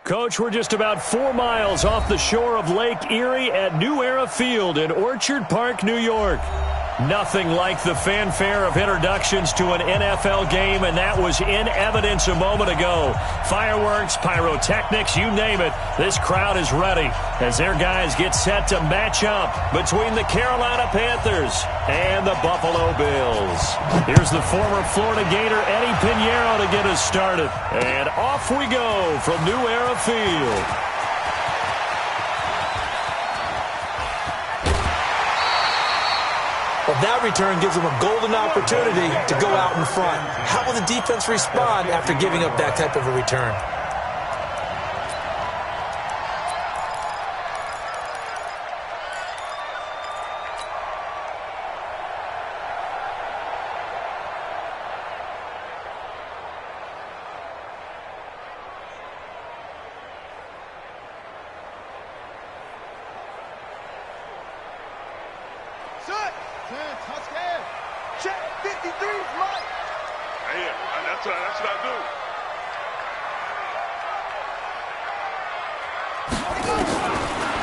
Coach, we're just about 4 miles off the shore of Lake Erie at New Era Field in Orchard Park, New York. Nothing like the fanfare of introductions to an NFL game, and that was in evidence a moment ago. Fireworks, pyrotechnics, you name it. This crowd is ready as their guys get set to match up between the Carolina Panthers and the Buffalo Bills. Here's the former Florida Gator Eddie Pinheiro to get us started. And off we go from New Era Field. Well, that return gives them a golden opportunity to go out in front. How will the defense respond after giving up that type of a return?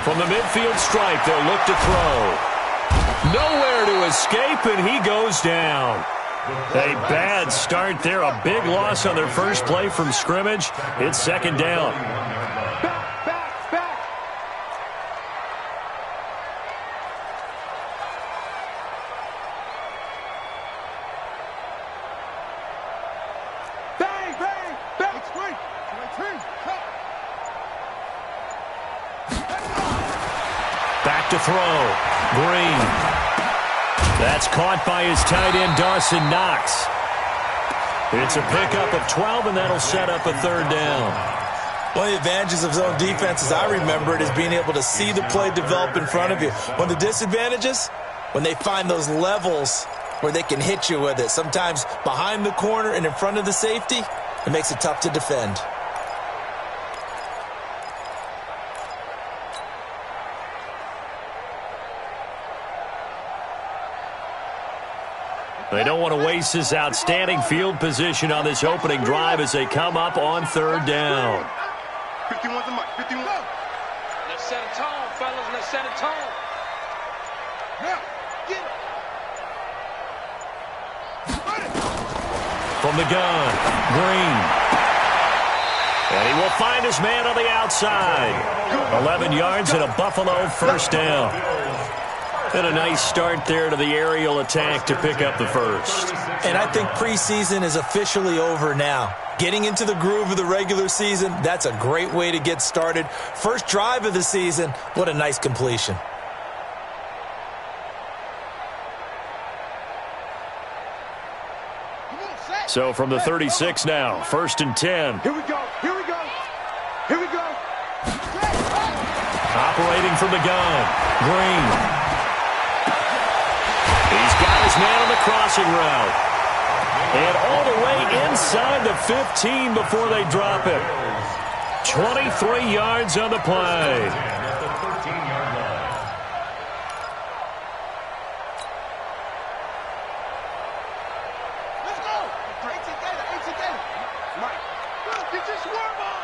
From the midfield stripe, they'll look to throw. Nowhere to escape, and he goes down. A bad start there. A big loss on their first play from scrimmage. It's second down. Back to throw. Green. That's caught by his tight end, Dawson Knox. It's a pickup of 12, and that'll set up a third down. One of the advantages of zone defense, as I remember it, is being able to see the play develop in front of you. One of the disadvantages, when they find those levels where they can hit you with it, sometimes behind the corner and in front of the safety, it makes it tough to defend. They don't want to waste this outstanding field position on this opening drive as they come up on third down. 51 to Mike. 51. Let's set a tone, fellas. Let's set a tone. Now, get it. From the gun, Green. And he will find his man on the outside. 11 yards and a Buffalo first down. And a nice start there to the aerial attack to pick up the first. And I think preseason is officially over now. Getting into the groove of the regular season, that's a great way to get started. First drive of the season, what a nice completion. So from the 36 now, 1st and 10. Here we go. Here we go. Here we go. Operating from the gun, Green. He's got his man on the crossing route. And all the way inside the 15 before they drop it. 23 yards on the play. Let's go. Eight together. Mike, get your swerve on.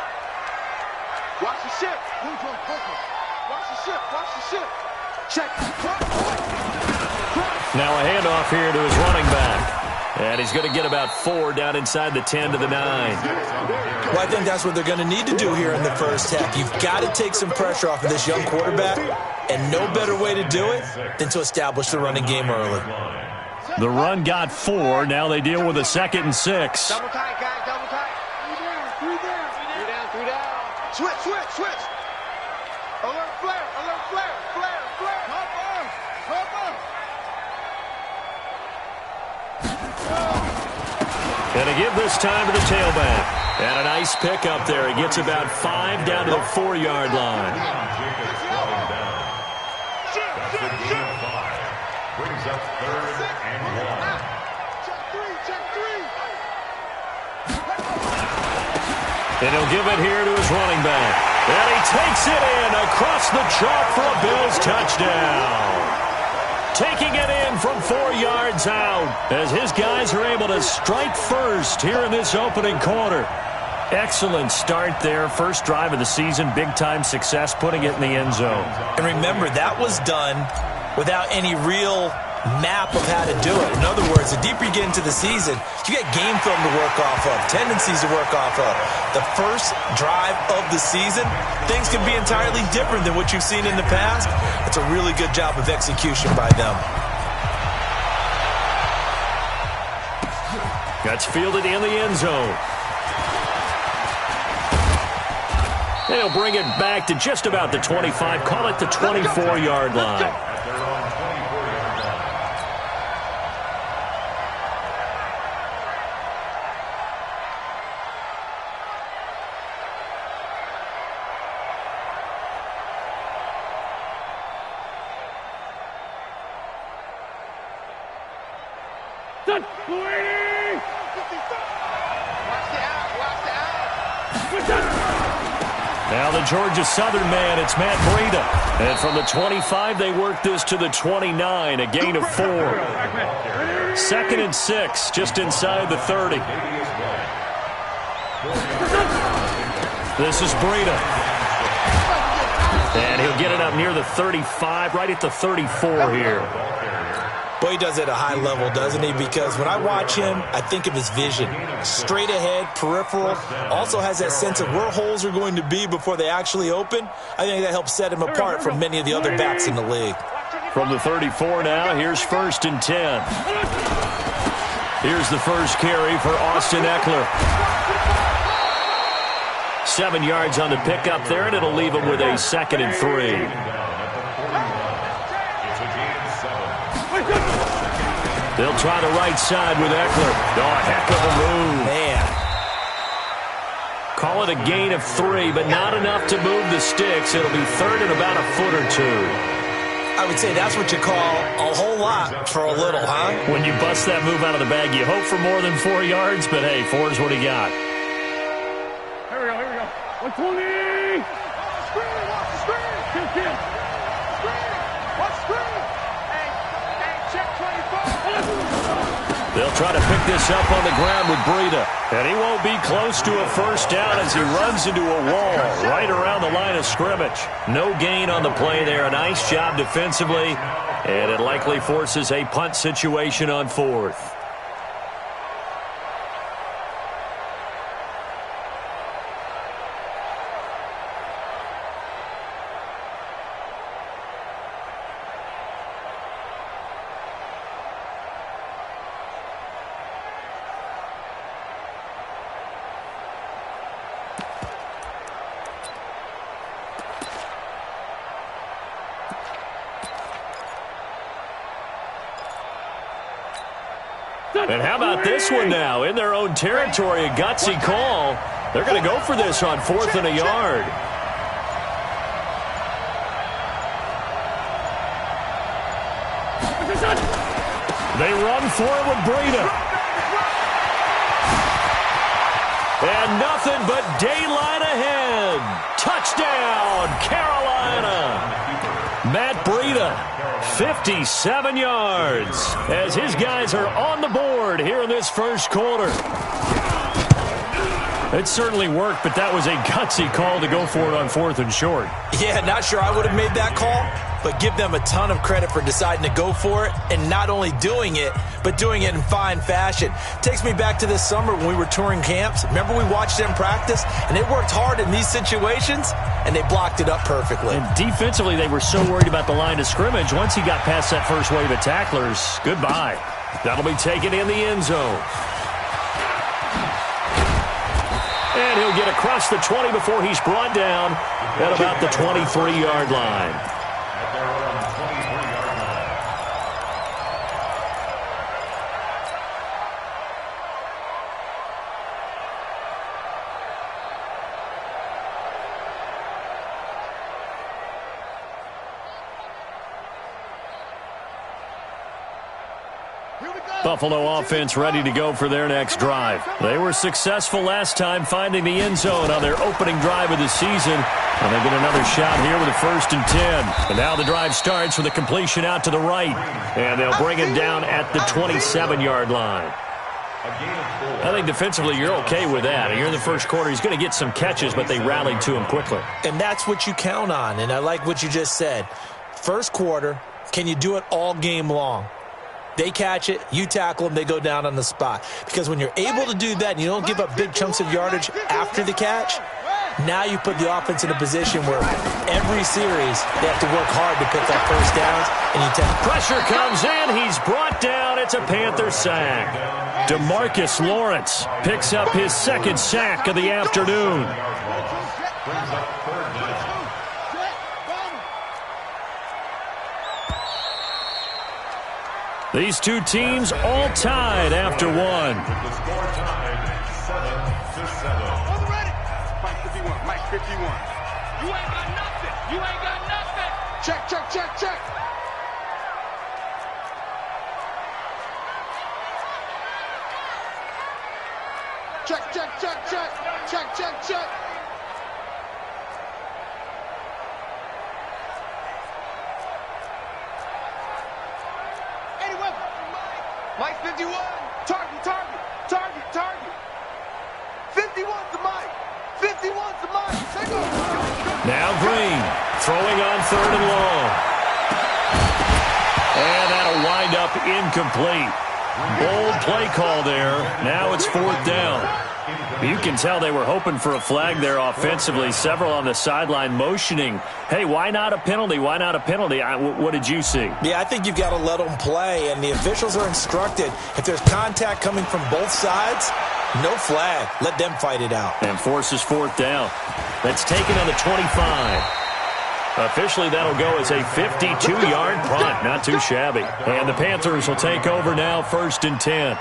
Watch the ship. Watch the ship. Watch the ship. Check. Now a handoff here to his running back. And he's going to get about 4 down inside the 10 to the 9. Well, I think that's what they're going to need to do here in the first half. You've got to take some pressure off of this young quarterback, and no better way to do it than to establish the running game early. The run got 4. Now they deal with a 2nd and 6. Double tight, guys. Double tight. Three down. Three down. Switch. Alert flare. Hop on. And to give this time to the tailback. And a nice pick up there. He gets about 5 down to the 4-yard line. Brings up 3rd and 1. Check three. And he'll give it here to his running back. And he takes it in across the chalk for a Bills touchdown. Taking it in from 4 yards out as his guys are able to strike first here in this opening quarter. Excellent start there. First drive of the season, big-time success, putting it in the end zone. And remember, that was done without any real map of how to do it. In other words, the deeper you get into the season, you get game film to work off of, tendencies to work off of. The first drive of the season, things can be entirely different than what you've seen in the past. It's a really good job of execution by them. That's fielded in the end zone. And he'll bring it back to just about the 25. Call it the 24-yard line. Now the Georgia Southern man, it's Matt Breida. And from the 25, they work this to the 29, a gain of 4. 2nd and 6, just inside the 30. This is Breida. And he'll get it up near the 35, right at the 34 here. Boy, he does it at a high level, doesn't he? Because when I watch him, I think of his vision. Straight ahead, peripheral. Also has that sense of where holes are going to be before they actually open. I think that helps set him apart from many of the other backs in the league. From the 34 now, here's 1st and 10. Here's the first carry for Austin Eckler. 7 yards on the pickup there, and it'll leave him with a 2nd and 3. They'll try the right side with Eckler. Oh, heck of a move. Man. Call it a gain of 3, but not enough to move the sticks. It'll be 3rd and about a foot or 2. I would say that's what you call a whole lot for a little, huh? When you bust that move out of the bag, you hope for more than 4 yards, but hey, 4 is what he got. Here we go. 120! Watch the screen! Kill. Screen! Watch the screen! Hey, check 24! They'll try to pick this up on the ground with Breida. And he won't be close to a first down as he runs into a wall right around the line of scrimmage. No gain on the play there. A nice job defensively. And it likely forces a punt situation on 4th. And how about this one now? In their own territory, a gutsy call. They're going to go for this on 4th and a yard. They run for it with Breida. And nothing but daylight ahead. Touchdown, Carolina. Matt Breida. 57 yards as his guys are on the board here in this first quarter. It certainly worked, but that was a gutsy call to go for it on 4th and short. Yeah, not sure I would have made that call, but give them a ton of credit for deciding to go for it and not only doing it, but doing it in fine fashion. Takes me back to this summer when we were touring camps. Remember we watched them practice, and they worked hard in these situations, and they blocked it up perfectly. And defensively, they were so worried about the line of scrimmage. Once he got past that first wave of tacklers, goodbye. That'll be taken in the end zone. And he'll get across the 20 before he's brought down at about the 23-yard line. Buffalo offense ready to go for their next drive. They were successful last time finding the end zone on their opening drive of the season. And they get another shot here with a 1st and 10. And now the drive starts with a completion out to the right. And they'll bring him down at the 27-yard line. I think defensively you're okay with that. And you're in the first quarter. He's going to get some catches, but they rallied to him quickly. And that's what you count on, and I like what you just said. First quarter, can you do it all game long? They catch it, you tackle them, they go down on the spot. Because when you're able to do that and you don't give up big chunks of yardage after the catch, now you put the offense in a position where every series they have to work hard to pick up first downs. And you take pressure comes in. He's brought down. It's a Panther sack. DeMarcus Lawrence picks up his second sack of the afternoon. These two teams all tied after one. The score tied 7-7. Mike 51, Mike 51. You ain't got nothing. You ain't got nothing. Check, check, check, check. Check, check, check, check. Check, check, check. Mike 51. Target, target, target, target. 51's the Mike. 51's the Mike. Take off. Now Green throwing on third and long. And that'll wind up incomplete. Bold play call there. Now it's fourth down. You can tell they were hoping for a flag there offensively. Several on the sideline motioning, hey, why not a penalty? Why not a penalty? What did you see? Yeah, I think you've got to let them play, and the officials are instructed. If there's contact coming from both sides, no flag. Let them fight it out. And forces fourth down. That's taken on the 25. Officially, that'll go as a 52-yard punt. Not too shabby. And the Panthers will take over now, 1st and 10.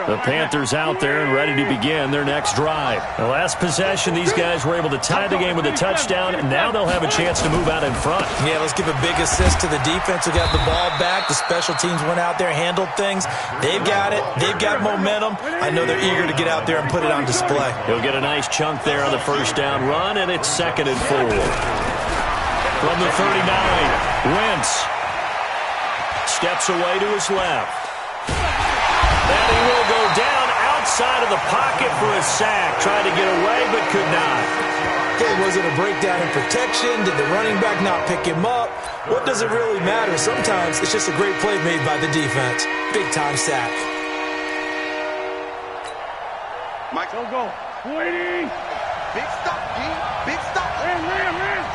The Panthers out there and ready to begin their next drive. The last possession, these guys were able to tie the game with a touchdown, and now they'll have a chance to move out in front. Yeah, let's give a big assist to the defense who got the ball back. The special teams went out there, handled things. They've got it. They've got momentum. I know they're eager to get out there and put it on display. He'll get a nice chunk there on the first down run, and it's 2nd and 4. From the 39, Wentz steps away to his left. And he will go down outside of the pocket for a sack. Tried to get away, but could not. Okay, was it a breakdown in protection? Did the running back not pick him up? What does it really matter? Sometimes it's just a great play made by the defense. Big-time sack. Mike, don't go. Waiting. Big stop, G. Big stop. Man.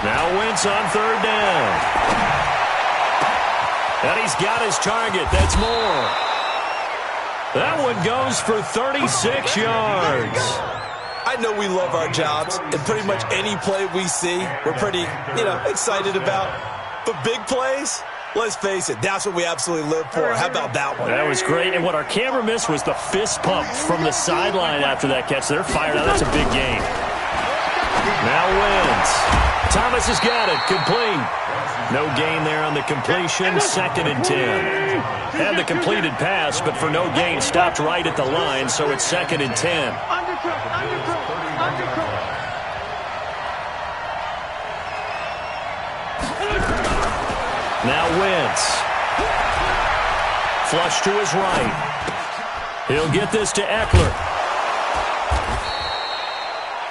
Now Wentz on third down. And he's got his target. That's more. That one goes for 36 yards. I know we love our jobs, and pretty much any play we see, we're pretty, excited about. But big plays, let's face it, that's what we absolutely live for. How about that one? That was great. And what our camera missed was the fist pump from the sideline after that catch. They're fired out. That's a big game. Now Wentz. Thomas has got it. Complete. No gain there on the completion. 2nd and 10. Had the completed pass, but for no gain, stopped right at the line, so it's 2nd and 10. Now Wentz. Flush to his right. He'll get this to Eckler.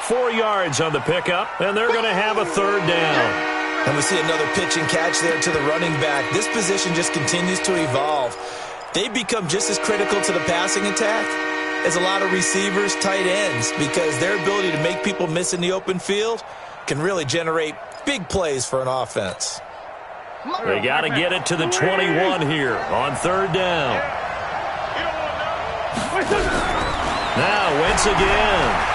4 yards on the pickup, and they're going to have a third down. And we see another pitch and catch there to the running back. This position just continues to evolve. They become just as critical to the passing attack as a lot of receivers, tight ends, because their ability to make people miss in the open field can really generate big plays for an offense. They got to get it to the 21 here on third down. Now Wentz again.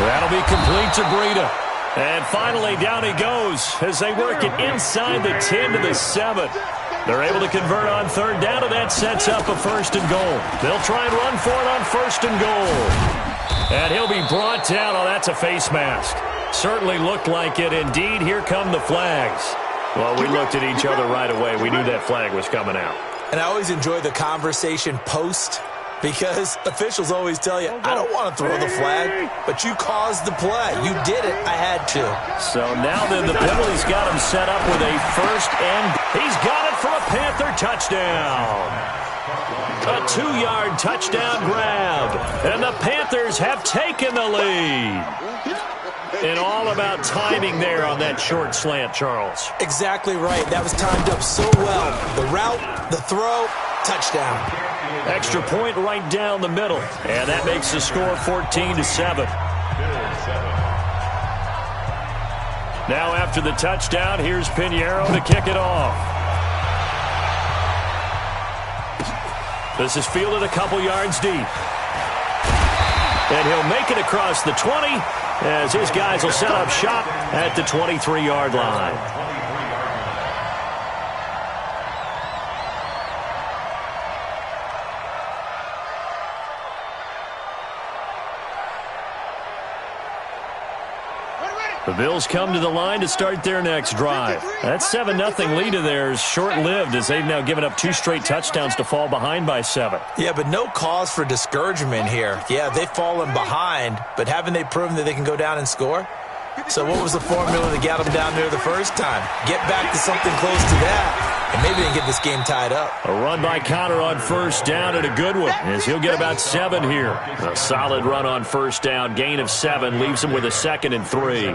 That'll be complete to Breida. And finally, down he goes as they work it inside the 10 to the 7. They're able to convert on third down, and that sets up a 1st and goal. They'll try and run for it on 1st and goal. And he'll be brought down. Oh, that's a face mask. Certainly looked like it. Indeed, here come the flags. Well, we looked at each other right away. We knew that flag was coming out. And I always enjoy the conversation post Because officials always tell you, I don't want to throw the flag, but you caused the play. You did it. I had to. So now then the penalty's got him set up with a first, and he's got it for a Panther touchdown. A 2-yard touchdown grab, and the Panthers have taken the lead. And all about timing there on that short slant, Charles. Exactly right. That was timed up so well. The route, the throw, touchdown. Extra point right down the middle, and that makes the score 14-7. Now after the touchdown, here's Pinheiro to kick it off. This is fielded a couple yards deep. And he'll make it across the 20 as his guys will set up shop at the 23-yard line. The Bills come to the line to start their next drive. That 7-0 lead of theirs short-lived as they've now given up 2 straight touchdowns to fall behind by 7. Yeah, but no cause for discouragement here. Yeah, they've fallen behind, but haven't they proven that they can go down and score? So what was the formula that got them down there the first time? Get back to something close to that, and maybe they can get this game tied up. A run by Connor on first down, and a good one, as he'll get about 7 here. A solid run on first down, gain of 7, leaves him with a 2nd and 3.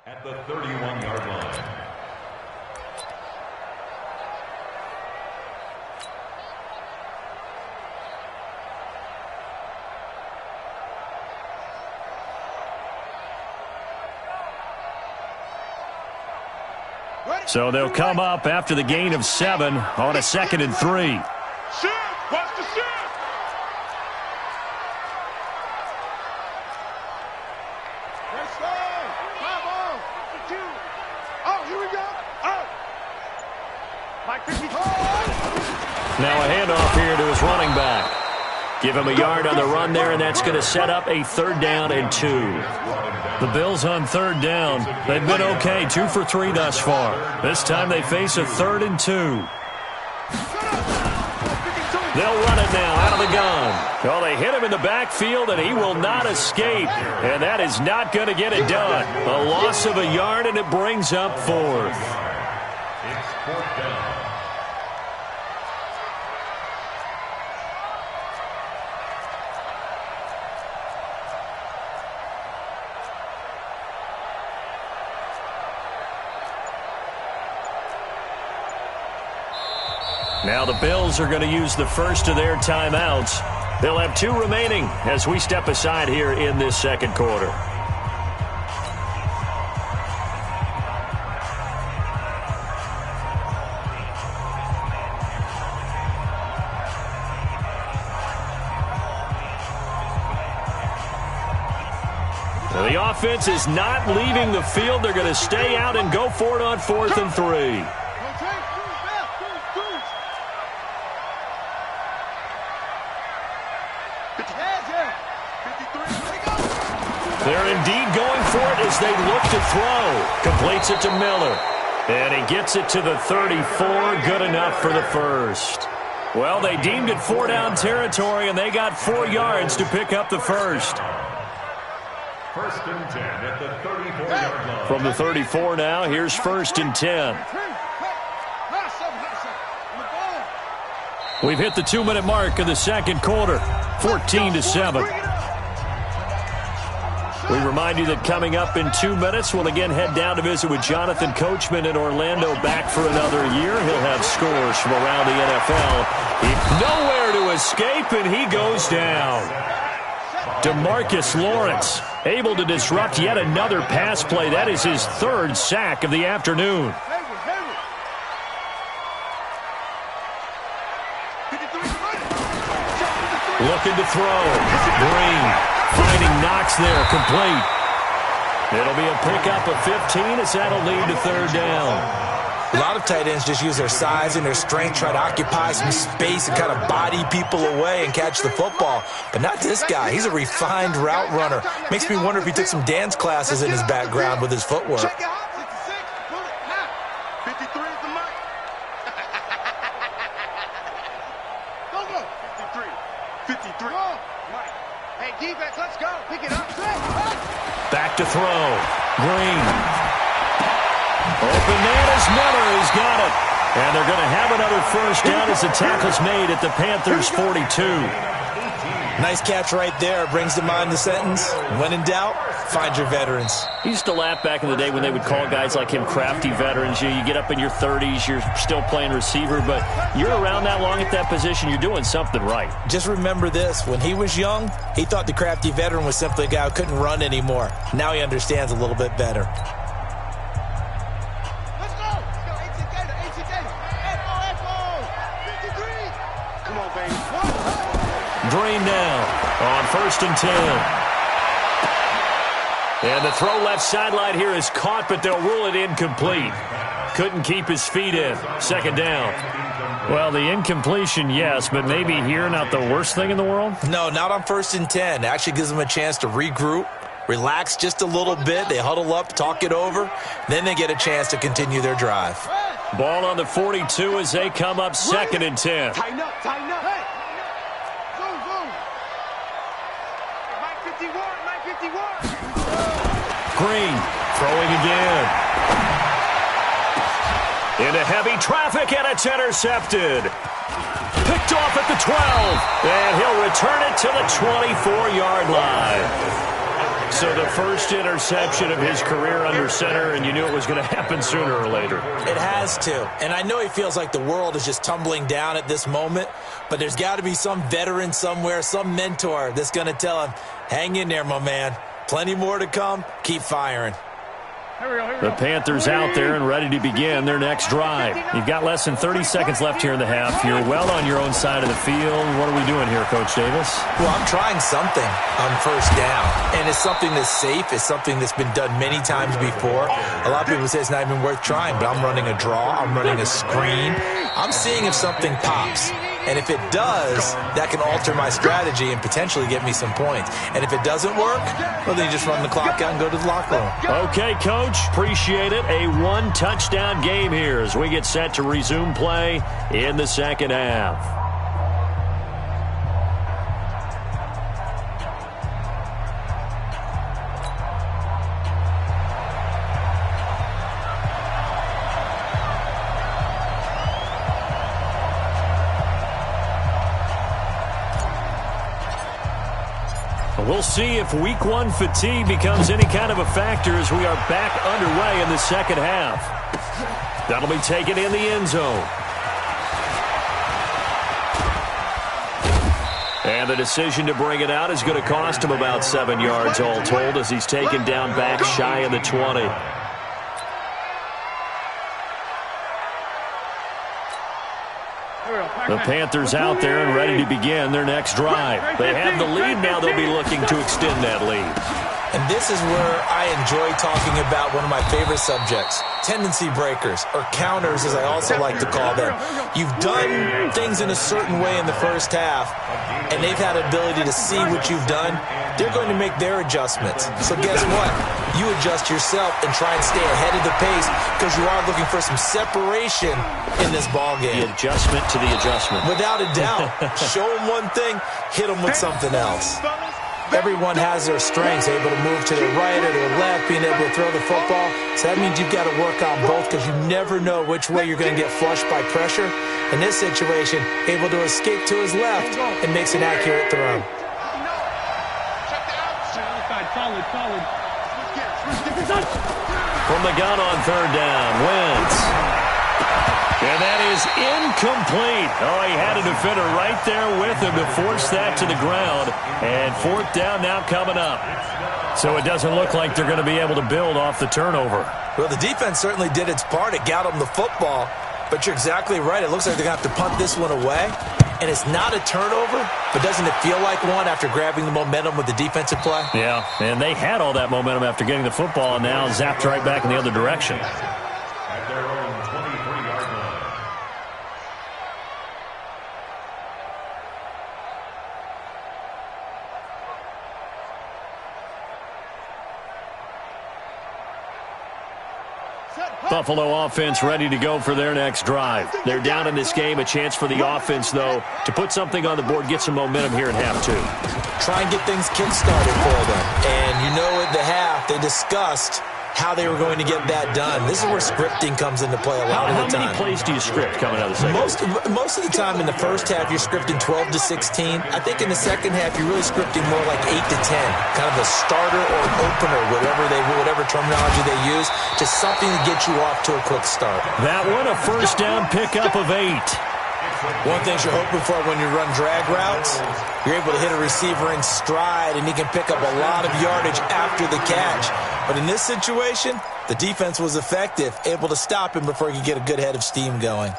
At the 31-yard line. So they'll come up after the gain of 7 on a 2nd and 3. Shift! Watch the shift! Now a handoff here to his running back. Give him a yard on the run there, and that's going to set up a 3rd down and 2. The Bills on 3rd down. They've been okay, 2 for 3 thus far. This time they face a 3rd and 2. They'll run it now out of the gun. Well, they hit him in the backfield, and he will not escape. And that is not going to get it done. A loss of a yard, and it brings up 4th. It's 4th down. Now the Bills are going to use the first of their timeouts. They'll have 2 remaining as we step aside here in this 2nd quarter. Now the offense is not leaving the field. They're going to stay out and go for it on 4th and 3. They're indeed going for it as they look to throw. Completes it to Miller. And he gets it to the 34. Good enough for the first. Well, they deemed it 4-down territory, and they got 4 yards to pick up the first. 1st and 10 at the 34-yard line. From the 34 now, here's 1st and 10. We've hit the 2-minute mark of the 2nd quarter. 14-7. We remind you that coming up in 2 minutes, we'll again head down to visit with Jonathan Coachman in Orlando, back for another year. He'll have scores from around the NFL. He's nowhere to escape, and he goes down. DeMarcus Lawrence able to disrupt yet another pass play. That is his third sack of the afternoon. Looking to throw. Green finding Knox there, complete. It'll be a pickup of 15 as that'll lead to third down. A lot of tight ends just use their size and their strength, try to occupy some space and kind of body people away and catch the football. But not this guy. He's a refined route runner. Makes me wonder if he took some dance classes in his background with his footwork. 53 is the mark. Go. 53. Mike. Hey, defense, let's go. Pick it up. Back to throw. Green. Open man is Miller. He's got it. And they're going to have another first down as the tackle's made at the Panthers' 42. Nice catch right there. Brings to mind the sentence, when in doubt, find your veterans. He used to laugh back in the day when they would call guys like him crafty veterans. You get up in your 30s, you're still playing receiver, but you're around that long at that position, you're doing something right. Just remember this. When he was young, he thought the crafty veteran was simply a guy who couldn't run anymore. Now he understands a little bit better. Green now on 1st and 10. And the throw left sideline here is caught, but they'll rule it incomplete. Couldn't keep his feet in. Second down. Well, the incompletion, yes, but maybe here not the worst thing in the world? No, not on 1st and 10. Actually gives them a chance to regroup, relax just a little bit. They huddle up, talk it over. Then they get a chance to continue their drive. Ball on the 42 as they come up 2nd and 10. Tighten up. Hey. Mike 51. Green throwing again. Into heavy traffic, and it's intercepted. Picked off at the 12, and he'll return it to the 24-yard line. So the first interception of his career under center, and you knew it was going to happen sooner or later. It has to. And I know he feels like the world is just tumbling down at this moment, but there's got to be some veteran somewhere, some mentor that's going to tell him, hang in there, my man. Plenty more to come. Keep firing. The Panthers out there and ready to begin their next drive. You've got less than 30 seconds left here in the half. You're well on your own side of the field. What are we doing here, Coach Davis? Well, I'm trying something on 1st down, and it's something that's safe. It's something that's been done many times before. A lot of people say it's not even worth trying, but I'm running a draw. I'm running a screen. I'm seeing if something pops. And if it does, that can alter my strategy and potentially get me some points. And if it doesn't work, well, then you just run the clock out and go to the locker room. Okay, Coach. Appreciate it. A one-touchdown game here as we get set to resume play in the second half. We'll see if week 1 fatigue becomes any kind of a factor as we are back underway in the second half. That'll be taken in the end zone. And the decision to bring it out is going to cost him about 7 yards all told as he's taken down back shy of the 20. The Panthers out there and ready to begin their next drive. They have the lead now. They'll be looking to extend that lead. And this is where I enjoy talking about one of my favorite subjects, tendency breakers, or counters as I also like to call them. You've done things in a certain way in the first half, and they've had the ability to see what you've done. They're going to make their adjustments. So guess what? You adjust yourself and try and stay ahead of the pace because you are looking for some separation in this ballgame. The adjustment to the adjustment. Without a doubt. Show them one thing, hit them with something else. Everyone has their strengths, able to move to their right or their left, being able to throw the football. So that means you've got to work on both because you never know which way you're going to get flushed by pressure. In this situation, able to escape to his left and makes an accurate throw. From the gun on 3rd down, Wentz. And that is is incomplete. Oh, he had a defender right there with him to force that to the ground. And fourth down now coming up. So it doesn't look like they're going to be able to build off the turnover. Well, the defense certainly did its part. It got them the football. But you're exactly right. It looks like they're going to have to punt this one away. And it's not a turnover, but doesn't it feel like one after grabbing the momentum with the defensive play? Yeah, and they had all that momentum after getting the football and now zapped right back in the other direction. At their own 23-yard line. Buffalo offense ready to go for their next drive. They're down in this game. A chance for the offense, though, to put something on the board, get some momentum here in half two. Try and get things kick-started for them. And you know at the half, they discussed how they were going to get that done. This is where scripting comes into play a lot of the time. How many plays do you script coming out of the second? Most of the time in the first half, you're scripting 12 to 16. I think in the second half, you're really scripting more like 8 to 10. Kind of a starter or an opener, whatever terminology they use, just something to get you off to a quick start. That one, a first down pickup of 8. One thing you're hoping for when you run drag routes, you're able to hit a receiver in stride, and he can pick up a lot of yardage after the catch. But in this situation, the defense was effective, able to stop him before he could get a good head of steam going.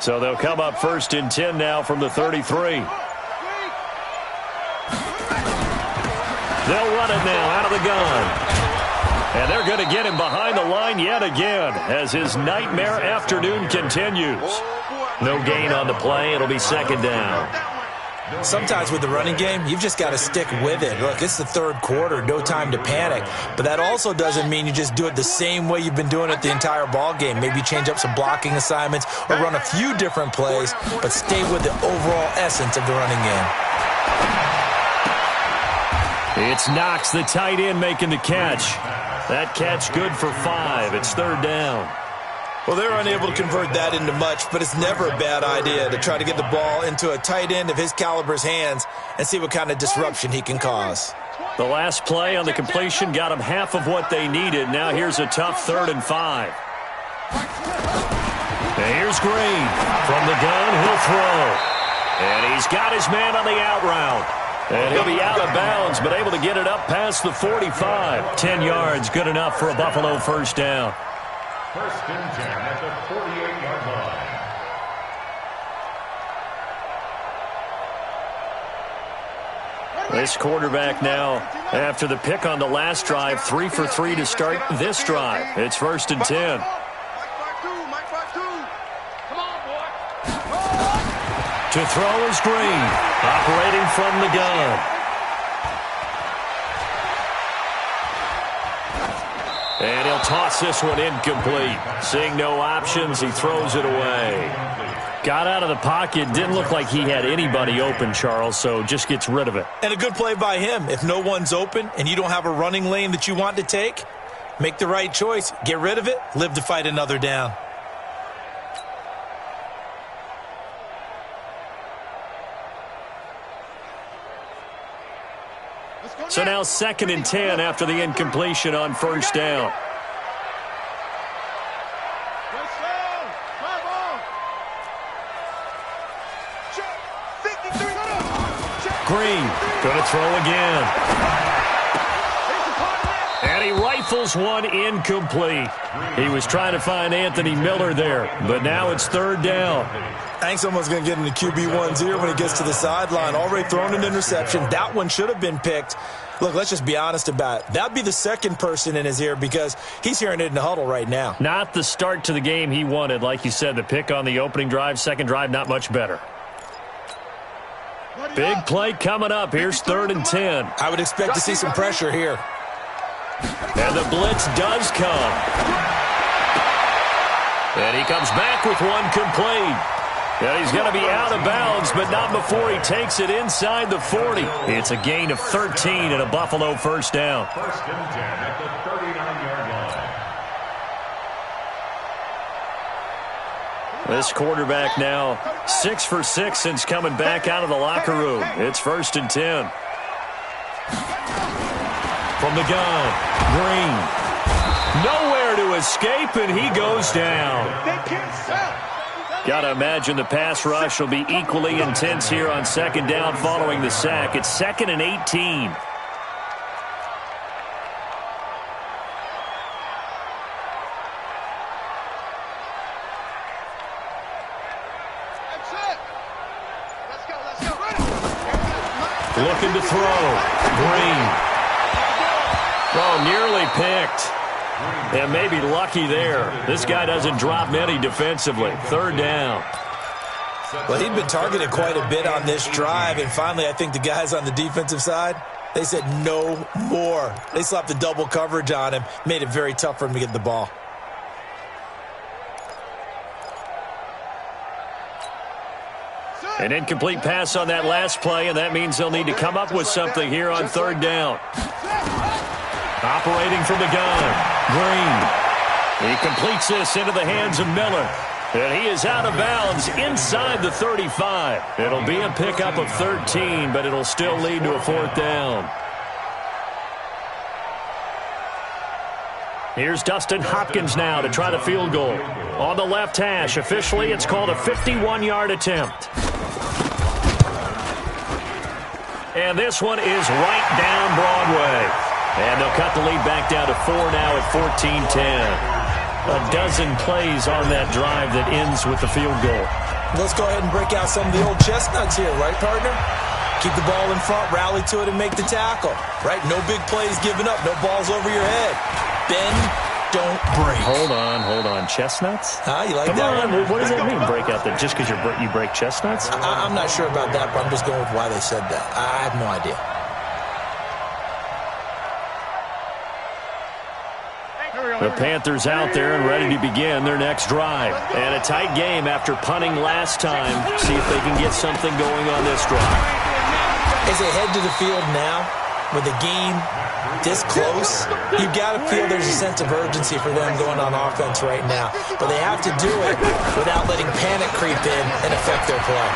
So they'll come up first and 10 now from the 33. They'll run it now out of the gun. And they're going to get him behind the line yet again as his nightmare afternoon continues. No gain on the play. It'll be second down. Sometimes with the running game, you've just got to stick with it. Look, it's the third quarter, no time to panic. But that also doesn't mean you just do it the same way you've been doing it the entire ball game. Maybe change up some blocking assignments or run a few different plays, but stay with the overall essence of the running game. It's Knox, the tight end, making the catch. That catch good for 5. It's third down. Well, they're unable to convert that into much, but it's never a bad idea to try to get the ball into a tight end of his caliber's hands and see what kind of disruption he can cause. The last play on the completion got him half of what they needed. Now here's a tough 3rd and 5. And here's Green. From the gun, he'll throw. And he's got his man on the out route. And he'll be out of bounds, but able to get it up past the 45. 10 yards, good enough for a Buffalo first down. First and 10 at the 48-yard line. This quarterback now, after the pick on the last drive, 3 for 3 to start this drive. It's first and 10. To throw is Green, operating from the gun. And he'll toss this one incomplete. Seeing no options, he throws it away. Got out of the pocket, didn't look like he had anybody open, Charles, so just gets rid of it. And a good play by him. If no one's open and you don't have a running lane that you want to take, make the right choice. Get rid of it, live to fight another down. So now 2nd and 10 after the incompletion on first down. Green, going to throw again. And he rifles one incomplete. He was trying to find Anthony Miller there, but now it's 3rd down. I think someone's going to get in the QB1's ear when he gets to the sideline. Already thrown an interception. That one should have been picked. Look, let's just be honest about it. That'd be the second person in his ear because he's hearing it in the huddle right now. Not the start to the game he wanted. Like you said, the pick on the opening drive, second drive, not much better. Big play coming up. Here's 3rd and 10. I would expect to see some pressure here. And the blitz does come. And he comes back with one complete. And he's going to be out of bounds, but not before he takes it inside the 40. It's a gain of 13 and a Buffalo first down. First and 10 at the 39-yard This quarterback now 6 for 6 since coming back out of the locker room. It's 1st and 10. From the gun, Green. Nowhere to escape, and he goes down. Got to imagine the pass rush will be equally intense here on 2nd down following the sack. It's 2nd and 18. Looking to throw. Green. Oh, nearly picked. And maybe lucky there. This guy doesn't drop many defensively. 3rd down. Well, he'd been targeted quite a bit on this drive, and finally I think the guys on the defensive side, they said no more. They slapped the double coverage on him, made it very tough for him to get the ball. An incomplete pass on that last play, and that means they'll need to come up with something here on 3rd down. Operating from the gun, Green. He completes this into the hands of Miller. And he is out of bounds inside the 35. It'll be a pickup of 13, but it'll still lead to a 4th down. Here's Dustin Hopkins now to try the field goal. On the left hash, officially it's called a 51-yard attempt. And this one is right down Broadway. And they'll cut the lead back down to 4 now at 14-10. A dozen plays on that drive that ends with the field goal. Let's go ahead and break out some of the old chestnuts here, right, partner? Keep the ball in front, rally to it, and make the tackle, right? No big plays given up, no balls over your head. Bend, don't break. Hold on. Chestnuts? You like Come that on. one? What does that mean, break out? That just because you break chestnuts? I'm not sure about that, but I'm just going with why they said that. I have no idea. The Panthers out there and ready to begin their next drive. And a tight game after punting last time. See if they can get something going on this drive. As they head to the field now, with the game this close, you've got to feel there's a sense of urgency for them going on offense right now. But they have to do it without letting panic creep in and affect their play.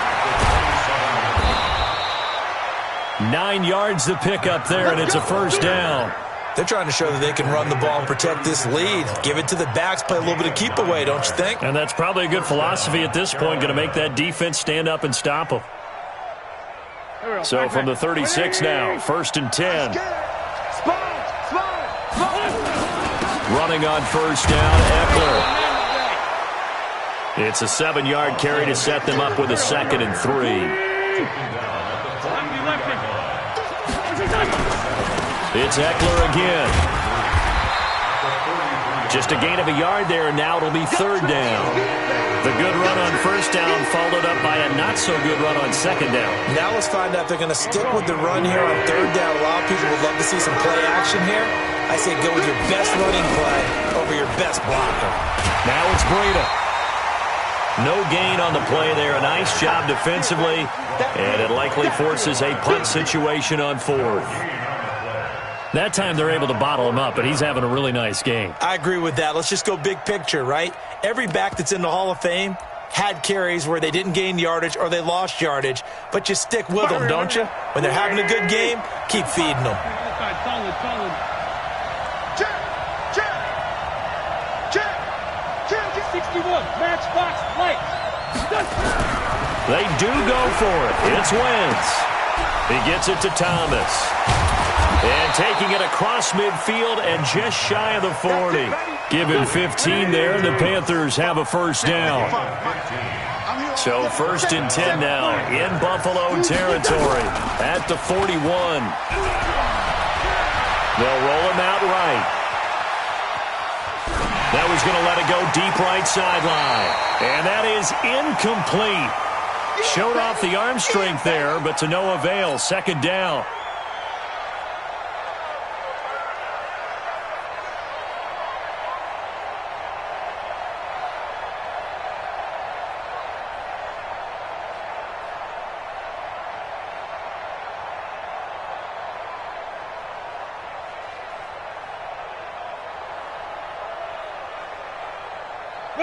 9 yards the pickup there, and it's a 1st down. They're trying to show that they can run the ball and protect this lead. Give it to the backs, play a little bit of keep away, don't you think? And that's probably a good philosophy at this point, going to make that defense stand up and stop them. So from the 36 now, 1st and 10. Running on 1st down, Eckler. It's a 7-yard carry to set them up with a 2nd and 3. It's Eckler again. Just a gain of a yard there, and now it'll be 3rd down. The good run on 1st down followed up by a not-so-good run on 2nd down. Now let's find out if they're going to stick with the run here on 3rd down. A lot of people would love to see some play action here. I say go with your best running play over your best blocker. Now it's Breida. No gain on the play there. A nice job defensively, and it likely forces a punt situation on 4th. That time they're able to bottle him up, but he's having a really nice game. I agree with that. Let's just go big picture, right? Every back that's in the Hall of Fame had carries where they didn't gain yardage or they lost yardage, but you stick with them, don't you? When they're having a good game, keep feeding them. They do go for it. It's Wentz. He gets it to Thomas. And taking it across midfield and just shy of the 40. Give him 15 there, and the Panthers have a 1st down. So 1st and 10 now in Buffalo territory at the 41. They'll roll him out right. That was going to let it go deep right sideline. And that is incomplete. Showed off the arm strength there, but to no avail. 2nd down.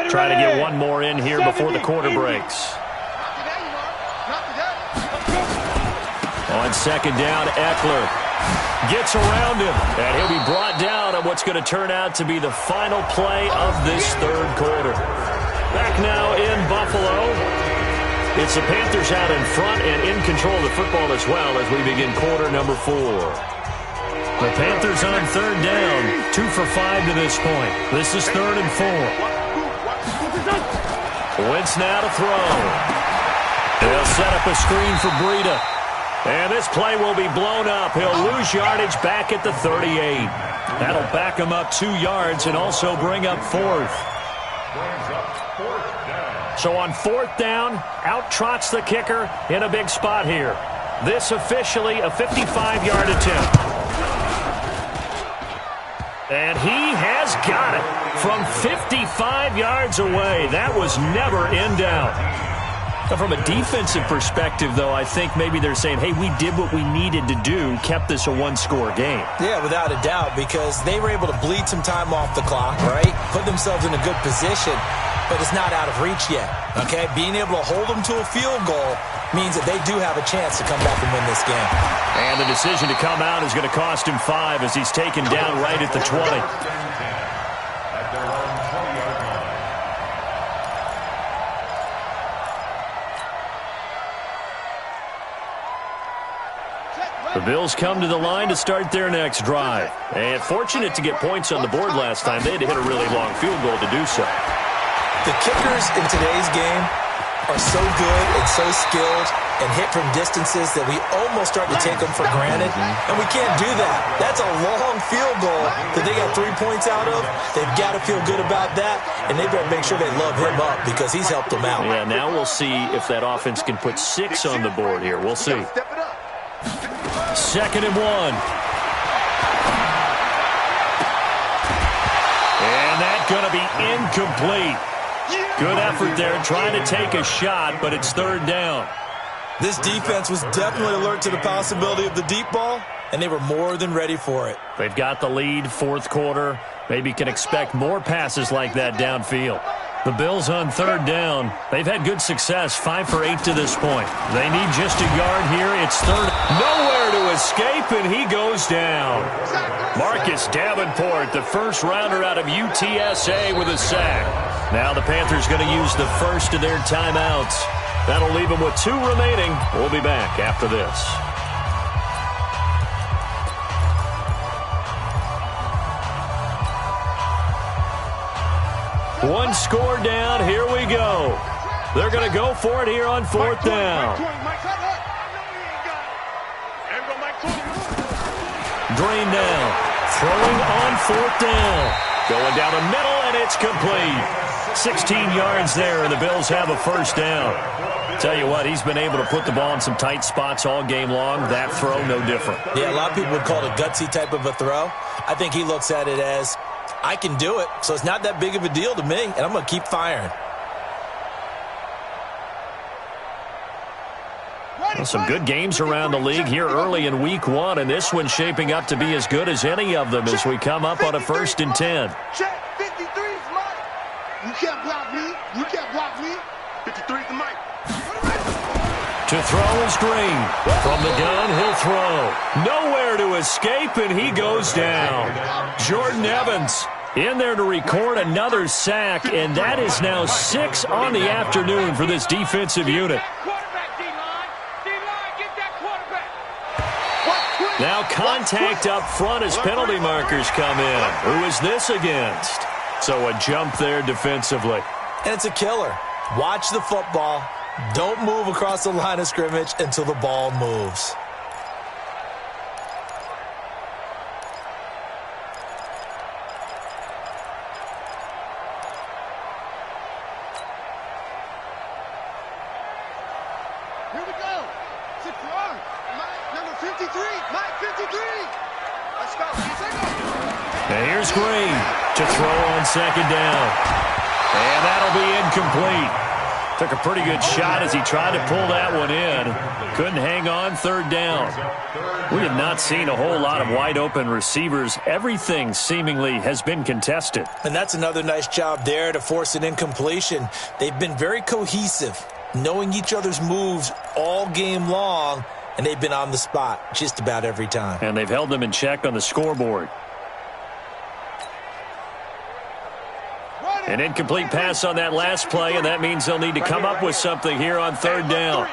Try to get one more in here before the quarter breaks. On second down, Eckler gets around him, and he'll be brought down on what's going to turn out to be the final play of this third quarter. Back now in Buffalo. It's the Panthers out in front and in control of the football as well as we begin quarter number 4. The Panthers on third down, 2 for 5 to this point. This is 3rd and 4. Wentz now to throw. They'll set up a screen for Breida. And this play will be blown up. He'll lose yardage back at the 38. That'll back him up 2 yards and also bring up 4th. So on 4th down, out trots the kicker in a big spot here. This officially a 55-yard attempt. And he has got it from 55 yards away. That was never in doubt. From a defensive perspective, though, I think maybe they're saying, hey, we did what we needed to do, kept this a one-score game. Yeah, without a doubt, because they were able to bleed some time off the clock, right? Put themselves in a good position, but it's not out of reach yet, okay? Being able to hold them to a field goal means that they do have a chance to come back and win this game. And the decision to come out is going to cost him 5 as he's taken down right at the 20. The Bills come to the line to start their next drive. And fortunate to get points on the board last time. They had to hit a really long field goal to do so. The kickers in today's game are so good and so skilled and hit from distances that we almost start to take them for granted. And we can't do that. That's a long field goal that they got 3 points out of. They've got to feel good about that, and they better make sure they love him up because he's helped them out. Yeah, now we'll see if that offense can put 6 on the board here. We'll see. 2nd and 1. And that's going to be incomplete. Good effort there trying to take a shot, but it's 3rd down. This defense was definitely alert to the possibility of the deep ball, and they were more than ready for it. They've got the lead, 4th quarter. Maybe can expect more passes like that downfield. The Bills on 3rd down. They've had good success, 5 for 8 to this point. They need just a yard here. It's 3rd. Nowhere to escape, and he goes down. Marcus Davenport, the first rounder out of UTSA with a sack. Now the Panthers going to use the first of their timeouts. That'll leave them with 2 remaining. We'll be back after this. One score down. Here we go. They're going to go for it here on 4th down. Drain down. Throwing on 4th down. Going down the middle, and it's complete. 16 yards there, and the Bills have a first down. Tell you what, he's been able to put the ball in some tight spots all game long. That throw, no different. Yeah, a lot of people would call it a gutsy type of a throw. I think he looks at it as, I can do it, so it's not that big of a deal to me, and I'm going to keep firing. Well, some good games around the league here early in week 1, and this one's shaping up to be as good as any of them as we come up on a 1st and 10. Check, 53 is mine. You can't block me. You can't block me. 53 is mine. To throw is Green. From the gun, he'll throw. Nowhere to escape, and he goes down. Jordan Evans in there to record another sack, and that is now 6 on the afternoon for this defensive unit. Now contact up front as penalty markers come in. Who is this against? So a jump there defensively. And it's a killer. Watch the football. Don't move across the line of scrimmage until the ball moves. Here we go. 6-1. Mike, number 53. Mike, 53. Let's go. And here's Green to throw on 2nd down. And that'll be incomplete. Took a pretty good shot as he tried to pull that one in. Couldn't hang on, third down. We have not seen a whole lot of wide-open receivers. Everything seemingly has been contested. And that's another nice job there to force an incompletion. They've been very cohesive, knowing each other's moves all game long, and they've been on the spot just about every time. And they've held them in check on the scoreboard. An incomplete pass on that last play, and that means they'll need to come up with something here on third down.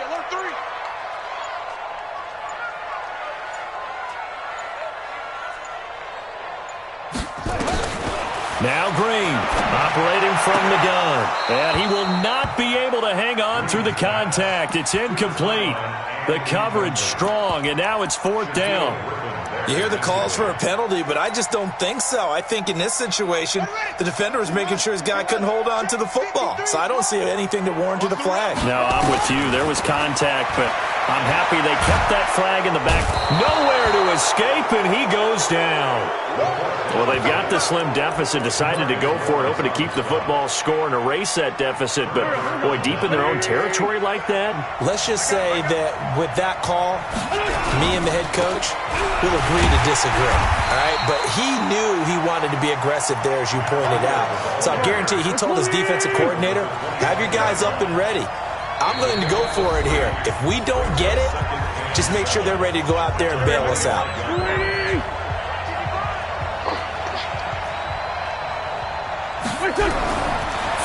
Now Green, operating from the gun. And he will not be able to hang on through the contact. It's incomplete. The coverage strong, and now it's fourth down. You hear the calls for a penalty, but I just don't think so. I think in this situation, the defender was making sure his guy couldn't hold on to the football. So I don't see anything that warranted a flag. No, I'm with you. There was contact, but I'm happy they kept that flag in the back. Nowhere to escape, and he goes down. Well, they've got the slim deficit, decided to go for it, hoping to keep the football score and erase that deficit. But, boy, deep in their own territory like that? Let's just say that with that call, me and the head coach will agree to disagree, all right? But he knew he wanted to be aggressive there, as you pointed out. So I guarantee he told his defensive coordinator, have your guys up and ready. I'm going to go for it here. If we don't get it, just make sure they're ready to go out there and bail us out.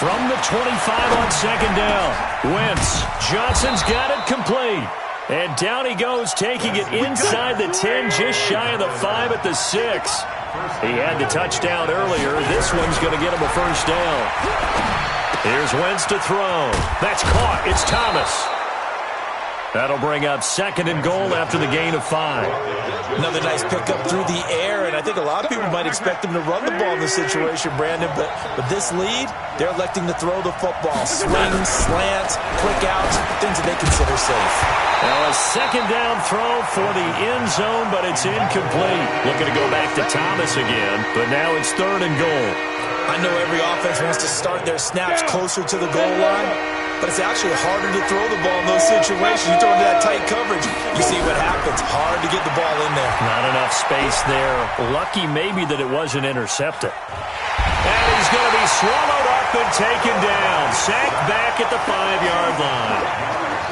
From the 25 on second down, Wentz. Johnson's got it complete. And down he goes, taking it inside the 10, just shy of the 5 at the 6. He had the touchdown earlier. This one's going to get him a first down. Here's Wentz to throw. That's caught. It's Thomas. That'll bring up second and goal after the gain of 5. Another nice pickup through the air, and I think a lot of people might expect him to run the ball in this situation, Brandon, but with this lead, they're electing to throw the football. Swings, slants, quick outs, things that they consider safe. Now a second down throw for the end zone, but it's incomplete. Looking to go back to Thomas again, but now it's third and goal. I know every offense wants to start their snaps closer to the goal line, but it's actually harder to throw the ball in those situations. You throw into that tight coverage, you see what happens. Hard to get the ball in there. Not enough space there. Lucky maybe that it wasn't intercepted. And he's going to be swallowed up and taken down. Sacked back at the 5-yard line.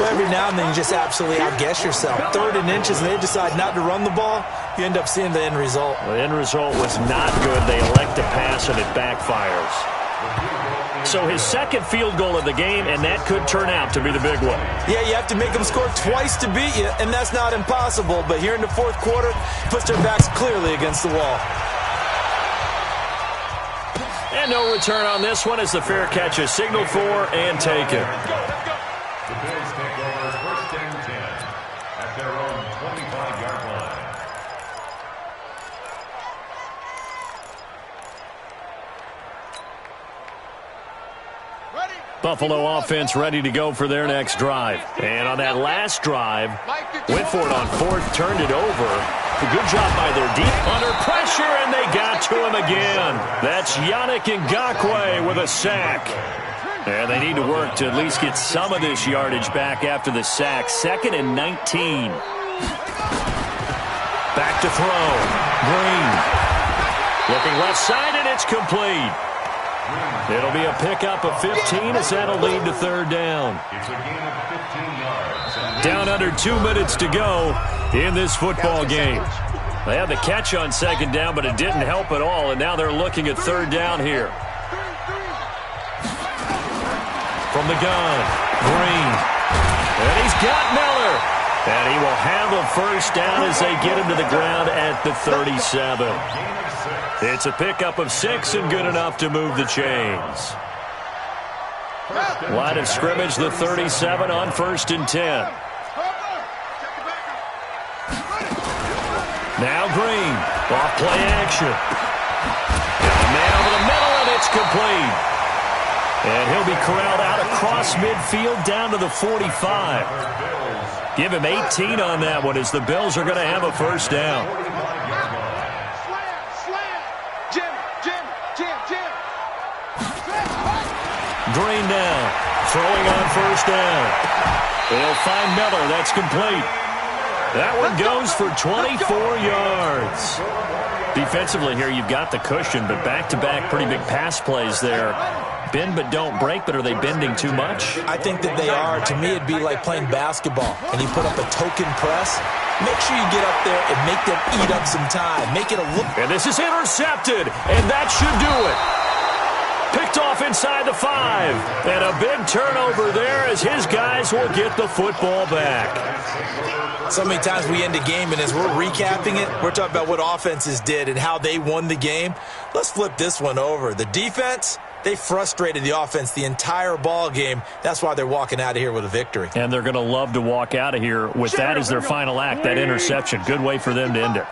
Well, every now and then you just absolutely outguess yourself. Third and inches, and they decide not to run the ball. You end up seeing the end result. The end result was not good. They elect to pass, and it backfires. So his second field goal of the game, and that could turn out to be the big one. Yeah, you have to make them score twice to beat you, and that's not impossible. But here in the fourth quarter, puts their backs clearly against the wall. And no return on this one as the fair catch is signaled for and taken. The Bills take over first and 10 at their own 25-yard line. Buffalo offense ready to go for their next drive. And on that last drive, went for it on fourth, turned it over. A good job by their deep under pressure, and they got to him again. That's Yannick Ngakoue with a sack. And they need to work to at least get some of this yardage back after the sack. Second and 19. Back to throw. Green. Looking left side, and it's complete. It'll be a pickup of 15 as that'll lead to third down. It's a gain of 15 yards. Down under 2 minutes to go in this football game. They had the catch on second down, but it didn't help at all, and now they're looking at third down here. From the gun, Green. And he's got Miller. And he will have a first down as they get him to the ground at the 37. It's a pickup of 6 and good enough to move the chains. Line of scrimmage, the 37 on first and 10. Now Green, off play action. Got a man over the middle, and it's complete. And he'll be corralled out across midfield down to the 45. Give him 18 on that one as the Bills are going to have a first down. Green now, throwing on first down. They'll find Miller. That's complete. That one goes for 24 yards. Defensively here, you've got the cushion, but back-to-back pretty big pass plays there. Bend but don't break, but are they bending too much? I think that they are. To me, it'd be like playing basketball, and you put up a token press. Make sure you get up there and make them eat up some time. Make it a look. And this is intercepted, and that should do it. Picked off inside the 5. And a big turnover there as his guys will get the football back. So many times we end a game, and as we're recapping it, we're talking about what offenses did and how they won the game. Let's flip this one over. The defense, they frustrated the offense the entire ball game. That's why they're walking out of here with a victory. And they're going to love to walk out of here with that as their final act, that interception. Good way for them to end it.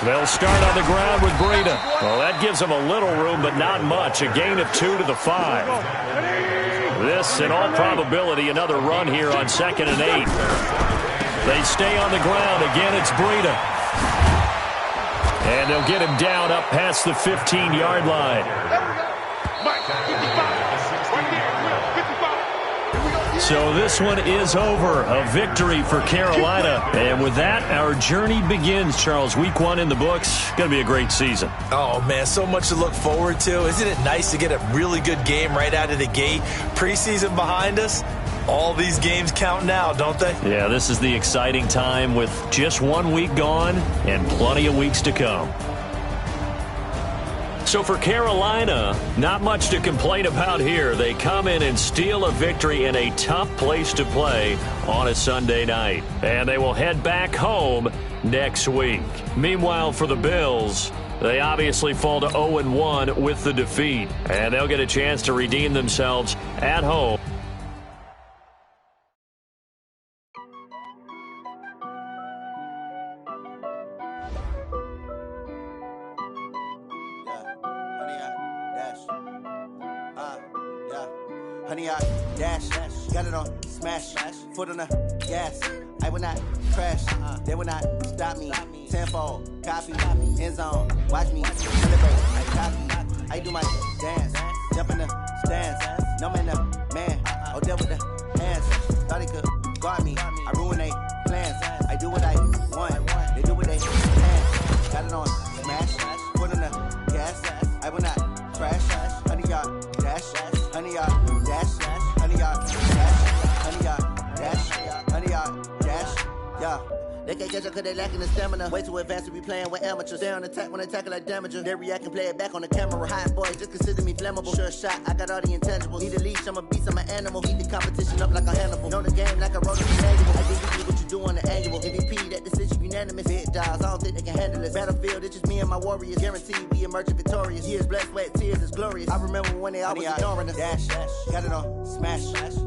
They'll start on the ground with Breida. Well, that gives them a little room, but not much. A gain of 2 to the 5. This, in all probability, another run here on 2nd and 8. They stay on the ground. Again, it's Breida. And they'll get him down up past the 15-yard line. So this one is over. A victory for Carolina. And with that, our journey begins, Charles. Week 1 in the books. Going to be a great season. Oh, man, so much to look forward to. Isn't it nice to get a really good game right out of the gate? Preseason behind us. All these games count now, don't they? Yeah, this is the exciting time with just 1 week gone and plenty of weeks to come. So for Carolina, not much to complain about here. They come in and steal a victory in a tough place to play on a Sunday night. And they will head back home next week. Meanwhile, for the Bills, they obviously fall to 0-1 with the defeat. And they'll get a chance to redeem themselves at home. Honey, I dash, got it on smash, foot on the gas. I will not crash, they will not stop me. Tenfold, copy, end zone, watch me celebrate. I copy, I do my dance, jump in the stands. No man, man, oh there with the hands. Thought he could guard me, I ruin they plans. I do what I want, they do what they can. Got it on smash, foot on the gas. I will not crash, honey, y'all dash, honey, y'all dash, honey, y'all dash, honey, y'all dash, honey, y'all dash, yeah. They can't catch up cause they lacking the stamina. Way too advanced to be playing with amateurs. Stay on attack when they tackle like damager. They react and play it back on the camera. Hot boys just consider me flammable. Sure shot, I got all the intangibles. Need a leash, I'm a beast, I'm an animal. Eat the competition up like a Hannibal. Know the game like a road to the manual. I do usually what you do on the annual. MVP, that decision unanimous. Big dials, I don't think they can handle it. Battlefield, it's just me and my warriors. Guaranteed we emerge victorious. Years, blood, sweat, tears, it's glorious. I remember when they always ignoring us. Dash, got it on smash,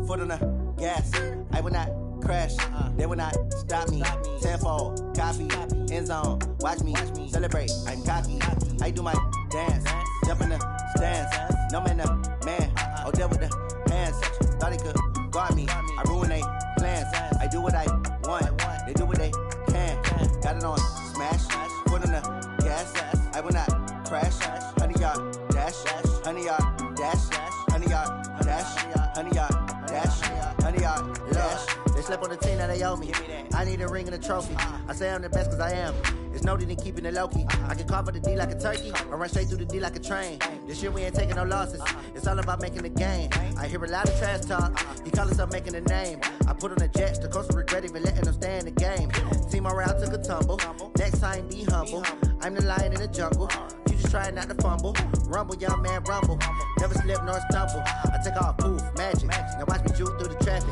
foot on the gas. I will not crash, they will not stop me. Tenfold, copy, end zone, watch me celebrate. I'm cocky, I do my dance, jump in the stands. No man, man, oh there with the hands. Thought he could guard me, I ruin they plans. I do what I want, they do what they can. Got it on smash, foot on the gas. I will not crash, honey y'all dash, honey y'all dash, honey y'all dash, honey y'all dash, honey y'all dash. They slept on the team that they owe me. I need a ring and a trophy. I say I'm the best cause I am. It's no need in keeping it low-key. I can carve up the D like a turkey or run straight through the D like a train. This year we ain't taking no losses. It's all about making the game. I hear a lot of trash talk. He call himself making a name. I put on the Jets. The coach will regret even letting them stay in the game. Team morale took a tumble. Next time be humble. I'm the lion in the jungle. You just try not to fumble. Rumble, young man, rumble. Never slip nor stumble. I take off, poof, magic. Now watch me juke through the traffic.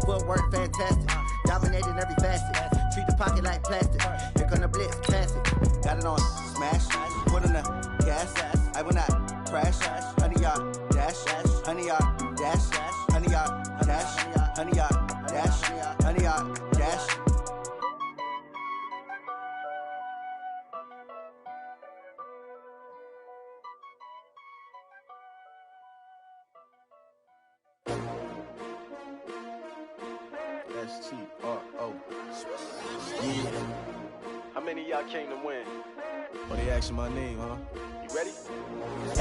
Footwork fantastic. Dominating every facet. Treat the pocket like plastic. Here come the blitz, pass it. Got it on smash. Foot on the gas. I will not crash. Honey, y'all dash. Honey, y'all dash. Honey, y'all dash. Honey, y'all dash. Honey, y'all dash. S-T-R-O. Yeah. How many of y'all came to win? Oh, they asking my name, huh? You ready?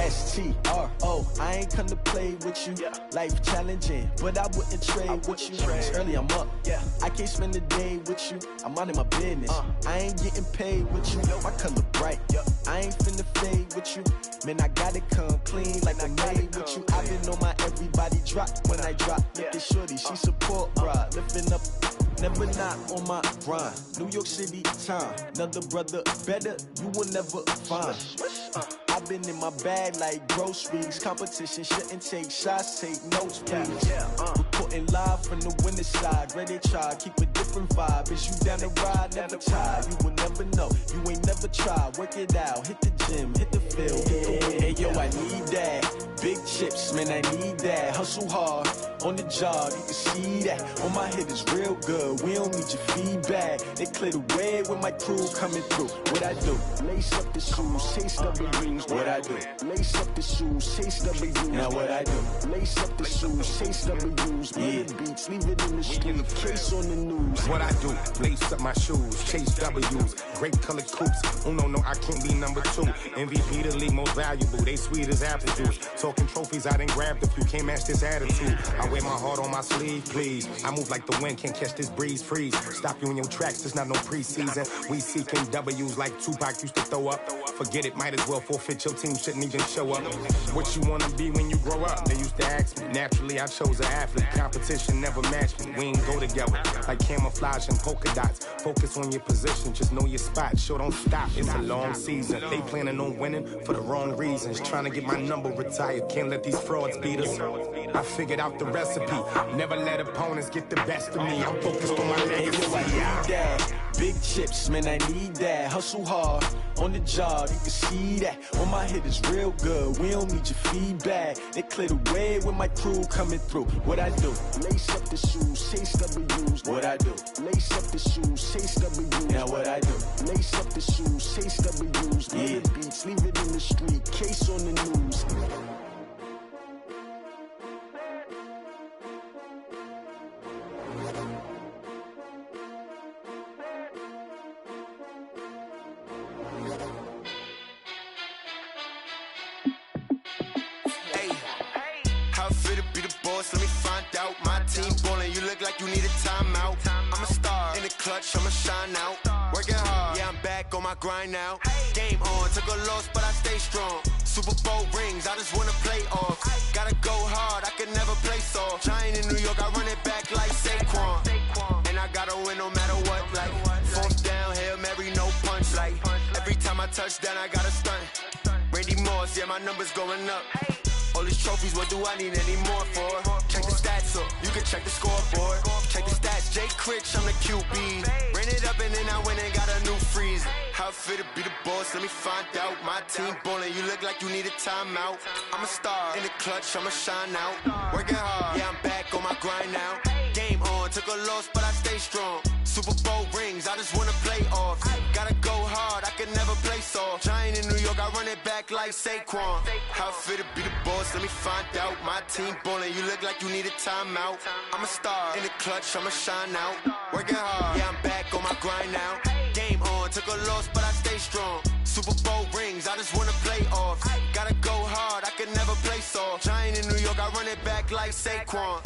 S-T-R-O. I ain't come to play with you. Life challenging, but I wouldn't trade with you. It's early, I'm up. I can't spend a day with you. I'm out of my business. I ain't getting paid with you. My color bright. I ain't finna fade with you. Man, I gotta come clean like I made with you. I've been on my everybody drop when I drop. Look at shorty, she support, bruh. Lifting up, never not on my grind. New York City time, another brother better, you will never find. I've been in my bag like groceries. Competition shouldn't take shots, take notes, please. Reporting live from the winning side. Ready to try, keep a different vibe. Is you down the ride, never tired. You will never know, you ain't never tried. Work it out, hit the gym, hit the field, hit the win. Hey yo, I need that. Big chips, man, I need that. Hustle hard, on the job, you can see that. On my head is real good, we don't need your feedback. They clear the way with my crew coming through. What I do? Lace up the shoes, chase W's. What I do? Lace up the shoes, chase W's. Now what I do? Lace up the shoes, chase W's. Yeah, beats, leave it in the street, case on the news. What I do? Lace up my shoes, chase W's. Great colored coops. Oh no, I can't be number 2. MVP the league most valuable. They sweet as apple juice. Talking trophies, I done grabbed a few. Can't match this attitude. I wear my heart on my sleeve, please. I move like the wind, can't catch this breeze, freeze. Stop you in your tracks, there's not no preseason. We seeking W's like Tupac used to throw up. Forget it, might as well forfeit, your team shouldn't even show up. What you wanna be when you grow up? They used to ask me. Naturally, I chose an athlete. Competition never matched me. We ain't go together like camouflage and polka dots. Focus on your position, just know your spot. Sure, don't stop, it's a long season. They planning on winning for the wrong reasons. Trying to get my number retired, can't let these frauds beat us. I figured out the recipe. Never let opponents get the best of me. I'm focused on my legacy. I need that. Big chips, man, I need that. Hustle hard, on the job, you can see that. On my head is real good, we don't need your feedback. They clear the way with my crew coming through. What I do? Lace up the shoes, chase W's. What I do? Lace up the shoes, chase W's. Now what I do? Lace up the shoes, chase W's. Yeah, beats, leave it in the street, case on the news. Let me find out. My team ballin', you look like you need a timeout. I'm a star in the clutch, I'ma shine out. Working hard, yeah, I'm back on my grind now. Game on, took a loss, but I stay strong. Super Bowl rings, I just wanna play off. Gotta go hard, I can never play soft. Giant in New York, I run it back like Saquon. And I gotta win no matter what, like 4th down, Hail Mary, no punch. Like every time I touch down, I gotta stunt. Randy Moss, yeah, my numbers going up. All these trophies, what do I need any more for? Check the stats up, you can check the scoreboard. Check the stats, Jay Critch, I'm the QB. Ran it up and then I went and got a new freeze. How fit to be the boss, let me find out. My team ballin', you look like you need a timeout. I'm a star in the clutch, I'ma shine out. Working hard, yeah, I'm back on my grind now. Game on, took a loss, but I stay strong. Super Bowl rings, I just wanna play off. Gotta go hard, I can never play soft. Giant in New York, I run it back like Saquon. How fit to be the boss, let me find out. My team ballin', you look like you need a timeout. I'm a star in the clutch, I'ma shine out. Working hard, yeah, I'm back on my grind now. Game on, took a loss, but I stay strong. Super Bowl rings, I just wanna play off. Gotta go hard, I can never play soft. Giant in New York, I run it back like Saquon.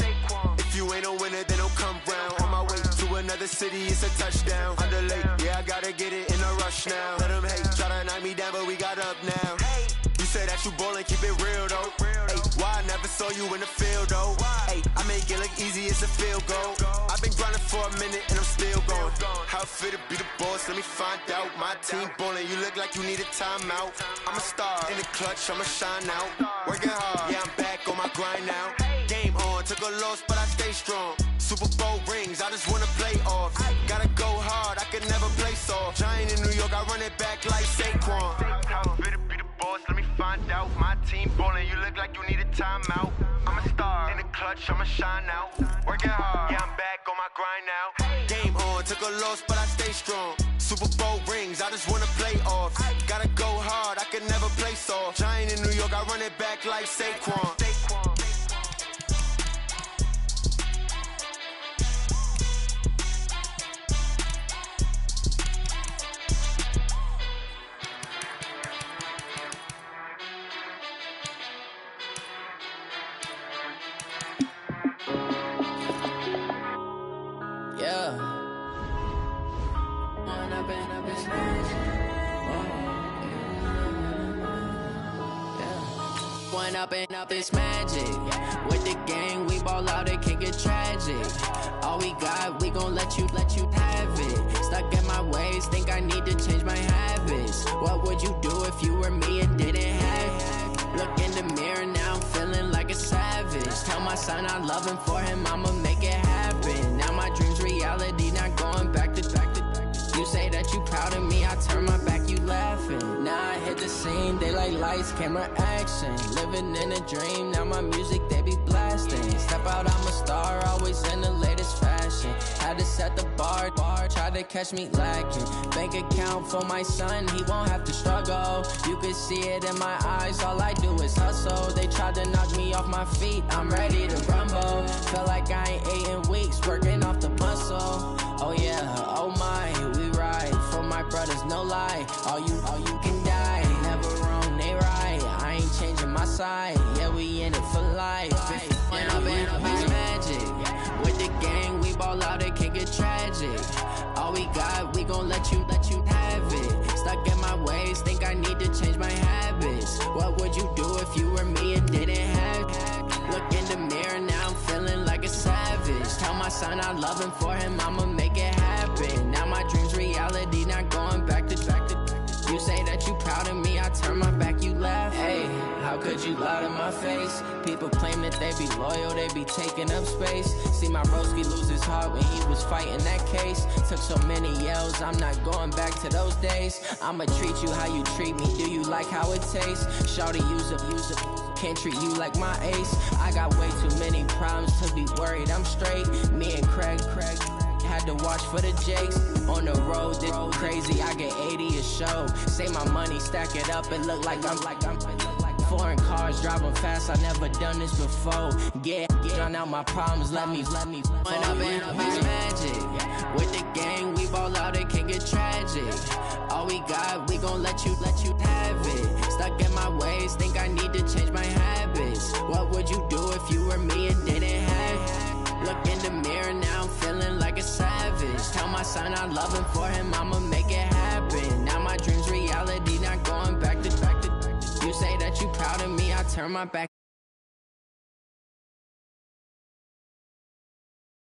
If you ain't a winner, then don't come round. On my way to another city, it's a touchdown. Underlay, yeah, I gotta get it in a rush now. Let them hate, try to knock me down, but we got up now. You say that you ballin', keep it real though. Hey, why I never saw you in the field though? Hey, I make it look easy, it's a field goal. I've been grinding for a minute and I'm still going. How fit to be the boss, let me find out. My team ballin', you look like you need a timeout. I'm a star in the clutch, I'ma shine out. Working hard, yeah, I'm back on my grind now. Game on, took a loss, but I stay strong. Super Bowl rings, I just wanna play off. Gotta go hard, I can never play soft. Giant in New York, I run it back like Saquon. How fit to be the boss, let me find out. My team ballin', you look like you need a timeout. I'm a star in the clutch, I'ma shine out. Working hard, yeah, I'm back on my grind now. Game on, took a loss, but I stay strong. Super Bowl rings, I just wanna play off. Gotta go hard, I can never play soft. Giant in New York, I run it back like Saquon. one up and up, it's magic. With the gang, we ball out, it can get tragic. All we got, we gon' let you have it. Stuck in my ways, think I need to change my habits. What would you do if you were me and didn't have it? Look in the mirror, now I'm feeling like a savage. Tell my son I love him, for him I'ma make it happen. Now my dream's reality, not going back to. You say that you proud of me, I turn my back, you laughing. Now I hit the scene, daylight lights, camera action. Living in a dream, now my music, they be blasting. Step out, I'm a star, always in the latest fashion. Had to set the bar, try to catch me lacking. Bank account for my son, he won't have to struggle. You can see it in my eyes, all I do is hustle. They tried to knock me off my feet, I'm ready to rumble. Feel like I ain't ate in weeks, working off the muscle. Oh yeah, oh my, we ride for my brothers, no lie. All you can die, never wrong, they right. I ain't changing my side, yeah, we in it for life. When up and up, it's magic. With the gang, we ball out, it can get tragic. All we got, we gon' let you have it. Stuck in my ways, think I need to change my habits. What would you do if you were me and didn't have it? Look in the mirror, now I'm feeling like a savage. Tell my son I love him, for him I'ma make it happen. Now my dream's reality, not going back to. You say that you proud of me, I turn my back, you laugh. Hey, how could you lie to my face? People claim that they be loyal, they be taking up space. See my broski lose his heart when he was fighting that case. Took so many yells, I'm not going back to those days. I'ma treat you how you treat me, do you like how it tastes? Shawty, use up, can't treat you like my ace. I got way too many problems to be worried, I'm straight. Me and Craig had to watch for the Jakes. On the road, this crazy, I get 80 a show. Say my money, stack it up, and look like I'm foreign cars, driving fast, I never done this before. Get drown out my problems, let me When up and up, it's magic. With the gang, we ball out, it can get tragic. All we got, we gon' let you have it. Stuck in my ways, think I need to change my habits. What would you do if you were me and didn't have it? Look in the mirror, now I'm feeling like a savage. Tell my son I love him, for him I'ma make it happen. Now my dream's reality, not going back to. You say that you proud of me, I turn my back.